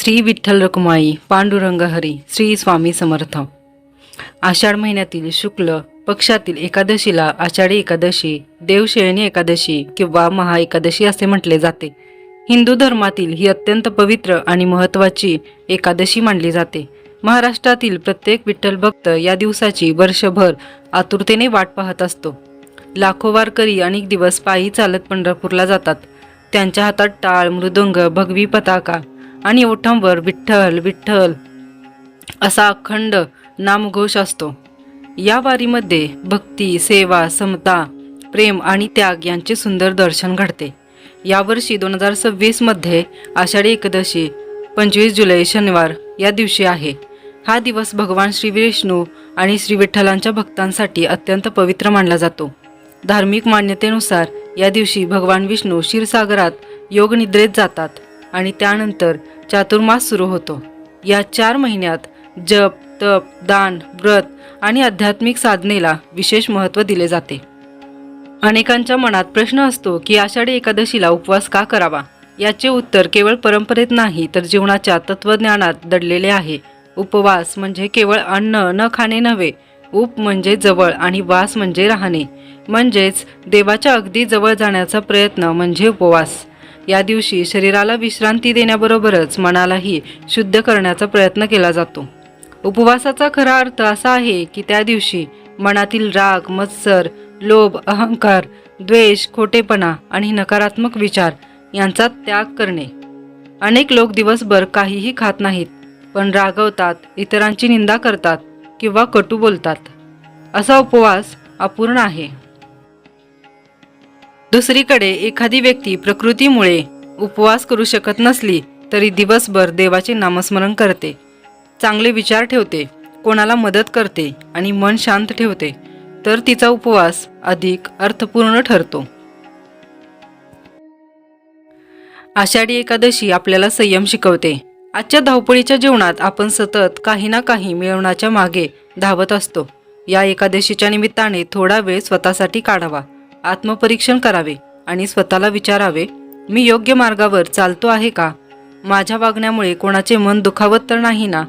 श्री विठ्ठल रखुमाई पांडुरंग हरी श्री स्वामी समर्थ। आषाढ महिन्यातील शुक्ल पक्षातील एकादशीला आषाढी एकादशी, देवशयनी एकादशी किंवा महा एकादशी असे म्हटले जाते। हिंदू धर्मातील ही अत्यंत पवित्र आणि महत्त्वाची एकादशी मानली जाते। महाराष्ट्रातील प्रत्येक विठ्ठल भक्त या दिवसाची वर्षभर आतुरतेने वाट पाहत असतो। लाखो वारकरी अनेक दिवस पायी चालत पंढरपूरला जातात। त्यांच्या हातात टाळ, मृदुंग, भगवी पताका आणि ओठांवर विठ्ठल विठ्ठल असा अखंड नामघोष असतो। या वारीमध्ये भक्ती, सेवा, समता, प्रेम आणि त्याग यांचे सुंदर दर्शन घडते। यावर्षी 2026 मध्ये आषाढी एकादशी 25 जुलै शनिवार या दिवशी आहे। हा दिवस भगवान श्री विष्णू आणि श्री विठ्ठलांच्या भक्तांसाठी अत्यंत पवित्र मानला जातो। धार्मिक मान्यतेनुसार या दिवशी भगवान विष्णू क्षीरसागरात योग निद्रेत जातात आणि त्यानंतर चातुर्मास सुरू होतो। या 4 महिन्यात जप, तप, दान, व्रत आणि आध्यात्मिक साधनेला विशेष महत्त्व दिले जाते। अनेकांच्या मनात प्रश्न असतो की आषाढी एकादशीला उपवास का करावा? याचे उत्तर केवळ परंपरेत नाही तर जीवनाच्या तत्त्वज्ञानात दडलेले आहे। उपवास म्हणजे केवळ अन्न न खाणे नव्हे। उप म्हणजे जवळ आणि वास म्हणजे राहणे, म्हणजेच देवाच्या अगदी जवळ जाण्याचा प्रयत्न म्हणजे उपवास। या दिवशी शरीराला विश्रांती देण्याबरोबरच मनालाही शुद्ध करण्याचा प्रयत्न केला जातो। उपवासाचा खरा अर्थ असा आहे की त्या दिवशी मनातील राग, मत्सर, लोभ, अहंकार, द्वेष, खोटेपणा आणि नकारात्मक विचार यांचा त्याग करणे। अनेक लोक दिवसभर काहीही खात नाहीत, पण रागवतात, इतरांची निंदा करतात किंवा कटू बोलतात। असा उपवास अपूर्ण आहे। दुसरीकडे एखादी व्यक्ती प्रकृतीमुळे उपवास करू शकत नसली तरी दिवसभर देवाचे नामस्मरण करते, चांगले विचार ठेवते, कोणाला मदत करते आणि मन शांत ठेवते, तर तिचा उपवास अधिक अर्थपूर्ण ठरतो। आषाढी एकादशी आपल्याला संयम शिकवते। आजच्या धावपळीच्या जीवनात आपण सतत काही ना काही मिळवण्याच्या मागे धावत असतो। या एकादशीच्या निमित्ताने थोडा वेळ स्वतःसाठी काढावा, आत्मपरीक्षण करावे आणि स्वतःला विचारावे, मी योग्य मार्गावर चालतो आहे का? माझ्या वागण्यामुळे कोणाचे मन दुखावत तर नाही ना?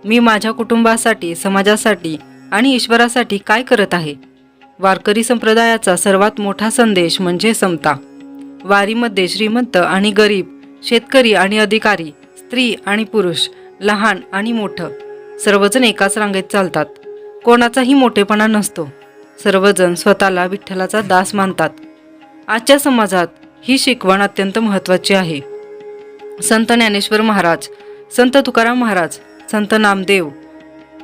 मी माझ्या कुटुंबासाठी, समाजासाठी आणि ईश्वरासाठी काय करत आहे? वारकरी संप्रदायाचा सर्वात मोठा संदेश म्हणजे समता। वारीमध्ये श्रीमंत आणि गरीब, शेतकरी आणि अधिकारी, स्त्री आणि पुरुष, लहान आणि मोठं सर्वजण एकाच रांगेत चालतात। कोणाचाही मोठेपणा नसतो, सर्वजण स्वतःला विठ्ठलाचा दास मानतात। आजच्या समाजात ही शिकवण अत्यंत महत्त्वाची आहे। संत ज्ञानेश्वर महाराज, संत तुकाराम महाराज, संत नामदेव,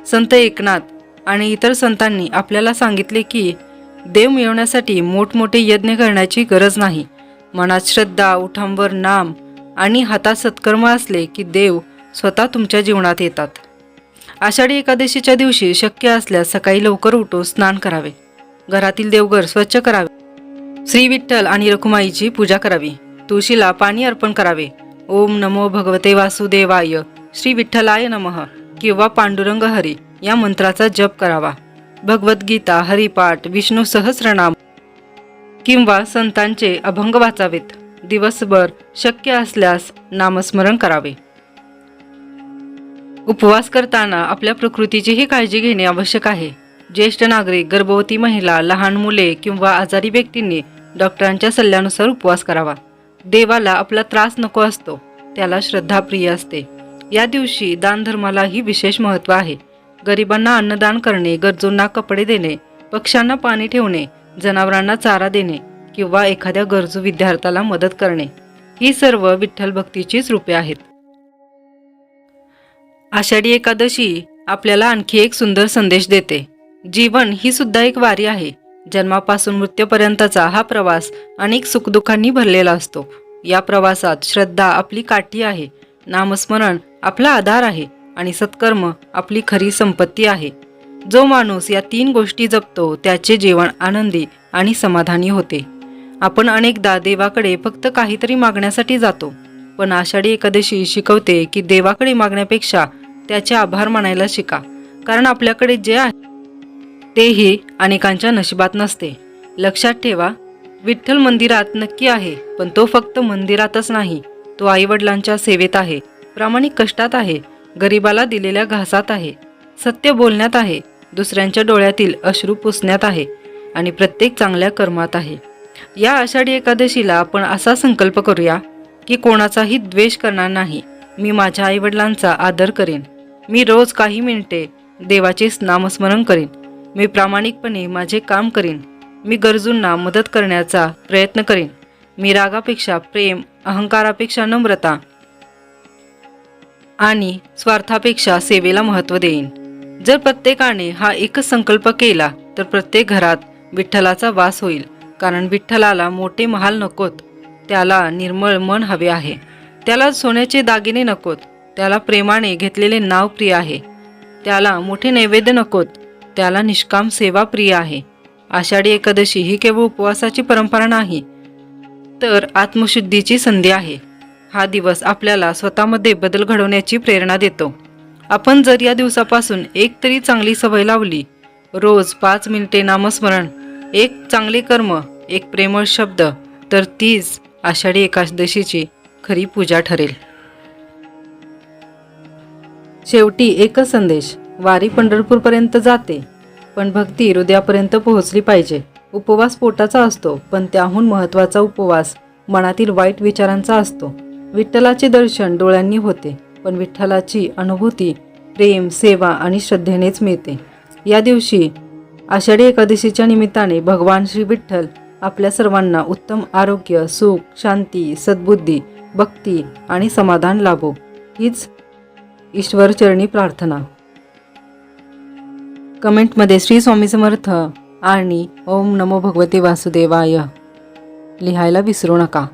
संत एकनाथ आणि इतर संतांनी आपल्याला सांगितले की देव मिळवण्यासाठी मोठमोठे यज्ञ करण्याची गरज नाही। मनात श्रद्धा, ओठांवर नाम आणि हातात सत्कर्म असले की देव स्वतः तुमच्या जीवनात येतात। आषाढी एकादशीच्या दिवशी शक्य असल्यास सकाळी लवकर उठून स्नान करावे, घरातील देवघर स्वच्छ करावे, श्री विठ्ठल आणि रखुमाईची पूजा करावी, तुळशीला पाणी अर्पण करावे, ओम नमो भगवते वासुदेवाय, श्री विठ्ठलाय नमः किंवा पांडुरंग हरी या मंत्राचा जप करावा। भगवद्गीता, हरिपाठ, विष्णू सहस्रनाम किंवा संतांचे अभंग वाचावेत। दिवसभर शक्य असल्यास नामस्मरण करावे। उपवास करताना आपल्या प्रकृतीचीही काळजी घेणे आवश्यक आहे। ज्येष्ठ नागरिक, गर्भवती महिला, लहान मुले किंवा आजारी व्यक्तींनी डॉक्टरांच्या सल्ल्यानुसार उपवास करावा। देवाला आपला त्रास नको असतो, त्याला श्रद्धा प्रिय असते। या दिवशी दानधर्मालाही विशेष महत्त्व आहे। गरिबांना अन्नदान करणे, गरजूंना कपडे देणे, पक्ष्यांना पाणी ठेवणे, जनावरांना चारा देणे किंवा एखाद्या गरजू विद्यार्थ्याला मदत करणे ही सर्व विठ्ठल भक्तीचीच रूपे आहेत। आषाढी एकादशी आपल्याला आणखी एक सुंदर संदेश देते। जीवन ही सुद्धा एक वारी आहे। जन्मापासून मृत्यूपर्यंतचा हा प्रवास अनेक सुखदुःखांनी भरलेला असतो। या प्रवासात श्रद्धा आपली काठी आहे, नामस्मरण आपला आधार आहे आणि सत्कर्म आपली खरी संपत्ती आहे। जो माणूस या 3 गोष्टी जपतो त्याचे जीवन आनंदी आणि समाधानी होते। आपण अनेकदा देवाकडे फक्त काहीतरी मागण्यासाठी जातो, पण आषाढी एकादशी शिकवते की देवाकडे मागण्यापेक्षा त्याचे आभार मानायला शिका, कारण आपल्याकडे जे आहे तेही अनेकांच्या नशिबात नसते। लक्षात ठेवा, विठ्ठल मंदिरात नक्की आहे, पण तो फक्त मंदिरातच नाही, तो आईवडिलांच्या सेवेत आहे, प्रामाणिक कष्टात आहे, गरिबाला दिलेल्या घासात आहे, सत्य बोलण्यात आहे, दुसऱ्यांच्या डोळ्यातील अश्रू पुसण्यात आहे आणि प्रत्येक चांगल्या कर्मात आहे. या आषाढी एकादशीला आपण असा संकल्प करूया की कोणाचाही द्वेष करणार नाही. मी माझ्या आईवडिलांचा आदर करेन. मी रोज काही मिनिटे देवाचे नामस्मरण करेन. मी प्रामाणिकपणे माझे काम करेन. मी गरजूंना मदत करण्याचा प्रयत्न करेन. मी रागापेक्षा प्रेम, अहंकारापेक्षा नम्रता आणि स्वार्थापेक्षा सेवेला महत्त्व देईन. जर प्रत्येकाने हा एकच संकल्प केला तर प्रत्येक घरात विठ्ठलाचा वास होईल. कारण विठ्ठलाला मोठे महाल नकोत, त्याला निर्मळ मन हवे आहे. त्याला सोन्याचे दागिने नकोत, त्याला प्रेमाने घेतलेले नाव प्रिय आहे. त्याला मोठे नैवेद्य नकोत, त्याला निष्काम सेवा प्रिय आहे. आषाढी एकादशी ही केवळ उपवासाची परंपरा नाही, तर आत्मशुद्धीची संधी आहे. हा दिवस आपल्याला स्वतःमध्ये बदल घडवण्याची प्रेरणा देतो. आपण जर या दिवसापासून एक तरी चांगली सवय लावली, रोज 5 मिनिटे नामस्मरण, एक चांगले कर्म, एक प्रेमळ शब्द, तर तीच आषाढी एकादशीची खरी पूजा ठरेल. शेवटी एकच संदेश, वारी पंढरपूरपर्यंत जाते, पण भक्ती हृदयापर्यंत पोहोचली पाहिजे. उपवास पोटाचा असतो, पण त्याहून महत्त्वाचा उपवास मनातील वाईट विचारांचा असतो. विठ्ठलाचे दर्शन डोळ्यांनी होते, पण विठ्ठलाची अनुभूती प्रेम, सेवा आणि श्रद्धेनेच मिळते. या दिवशी आषाढी एकादशीच्या निमित्ताने भगवान श्री विठ्ठल आपल्या सर्वांना उत्तम आरोग्य, सुख, शांती, सद्बुद्धी, भक्ती आणि समाधान लाभो, हीच ईश्वरचरणी प्रार्थना. कमेंटमध्ये श्री स्वामी समर्थ आणि ओम नमो भगवते वासुदेवाय लिहायला विसरू नका.